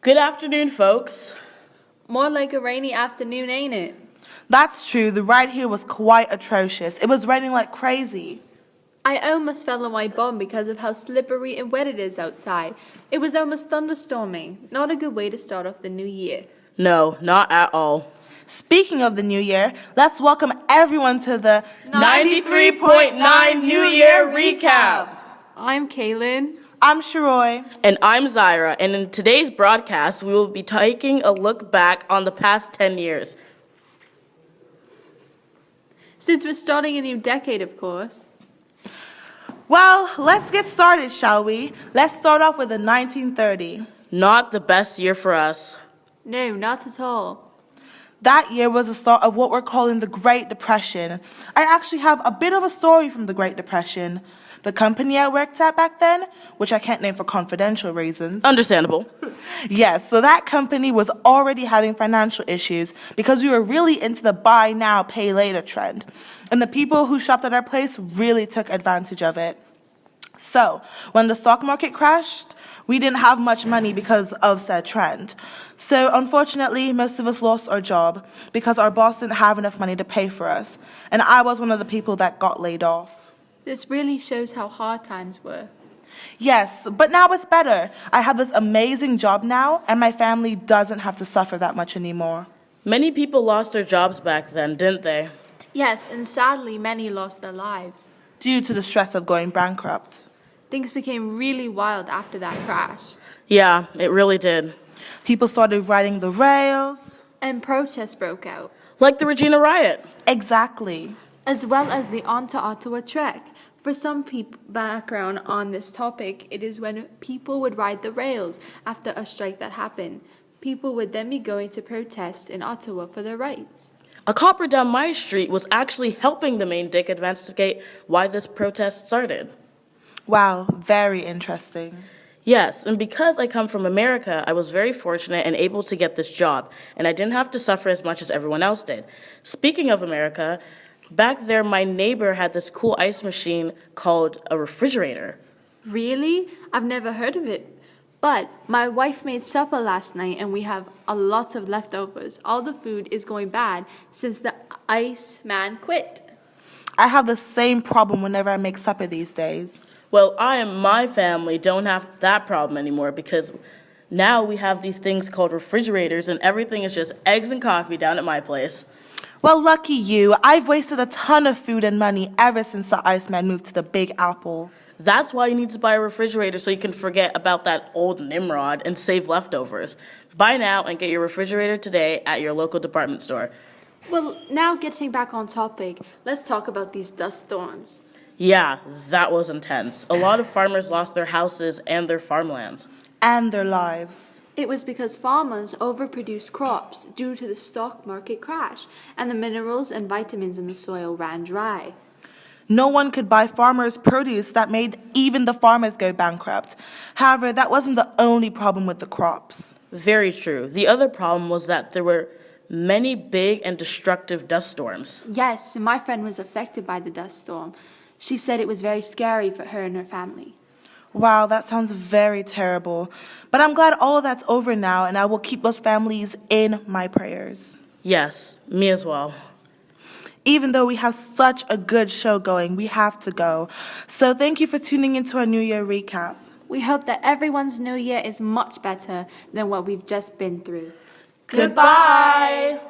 Good afternoon, folks. More like a rainy afternoon, ain't it? That's true. The ride here was quite atrocious. It was raining like crazy. I almost fell on my bum because of how slippery and wet it is outside. It was almost thunderstorming. Not a good way to start off the new year. No, not at all. Speaking of the new year, let's welcome everyone to the 93.9 New Year Recap. I'm Kaylin. I'm Sharoy. And I'm Zyra, and in today's broadcast, we will be taking a look back on the past 10 years. Since we're starting a new decade, of course. Well, let's get started, shall we? Let's start off with the 1930. Not the best year for us. No, not at all. That year was the start of what we're calling the Great Depression. I actually have a bit of a story from the Great Depression. The company I worked at back then, which I can't name for confidential reasons. Understandable. Yes, so that company was already having financial issues because we were really into the buy now, pay later trend. And the people who shopped at our place really took advantage of it. So, when the stock market crashed, we didn't have much money because of said trend. So, unfortunately, most of us lost our job because our boss didn't have enough money to pay for us. And I was one of the people that got laid off. This really shows how hard times were. Yes, but now it's better. I have this amazing job now, and my family doesn't have to suffer that much anymore. Many people lost their jobs back then, didn't they? Yes, and sadly, many lost their lives. Due to the stress of going bankrupt. Things became really wild after that crash. Yeah, it really did. People started riding the rails. And protests broke out. Like the Regina riot. Exactly. As well as the On to Ottawa trek. For some background on this topic, it is when people would ride the rails after a strike that happened. People would then be going to protest in Ottawa for their rights. A copper down my street was actually helping the main dick investigate why this protest started. Wow, very interesting. Yes, and because I come from America, I was very fortunate and able to get this job, and I didn't have to suffer as much as everyone else did. Speaking of America, back there, my neighbor had this cool ice machine called a refrigerator. Really? I've never heard of it. But my wife made supper last night and we have a lot of leftovers. All the food is going bad since the ice man quit. I have the same problem whenever I make supper these days. Well, I and my family don't have that problem anymore because now we have these things called refrigerators and everything is just eggs and coffee down at my place. Well, lucky you. I've wasted a ton of food and money ever since the Iceman moved to the Big Apple. That's why you need to buy a refrigerator so you can forget about that old Nimrod and save leftovers. Buy now and get your refrigerator today at your local department store. Well, now getting back on topic, let's talk about these dust storms. Yeah, that was intense. A lot of farmers lost their houses and their farmlands. And their lives. It was because farmers overproduced crops due to the stock market crash, and the minerals and vitamins in the soil ran dry. No one could buy farmers' produce that made even the farmers go bankrupt. However, that wasn't the only problem with the crops. Very true. The other problem was that there were many big and destructive dust storms. Yes, my friend was affected by the dust storm. She said it was very scary for her and her family. Wow, that sounds very terrible. But I'm glad all of that's over now, and I will keep those families in my prayers. Yes, me as well. Even though we have such a good show going, we have to go. So thank you for tuning into our New Year recap. We hope that everyone's New Year is much better than what we've just been through. Goodbye!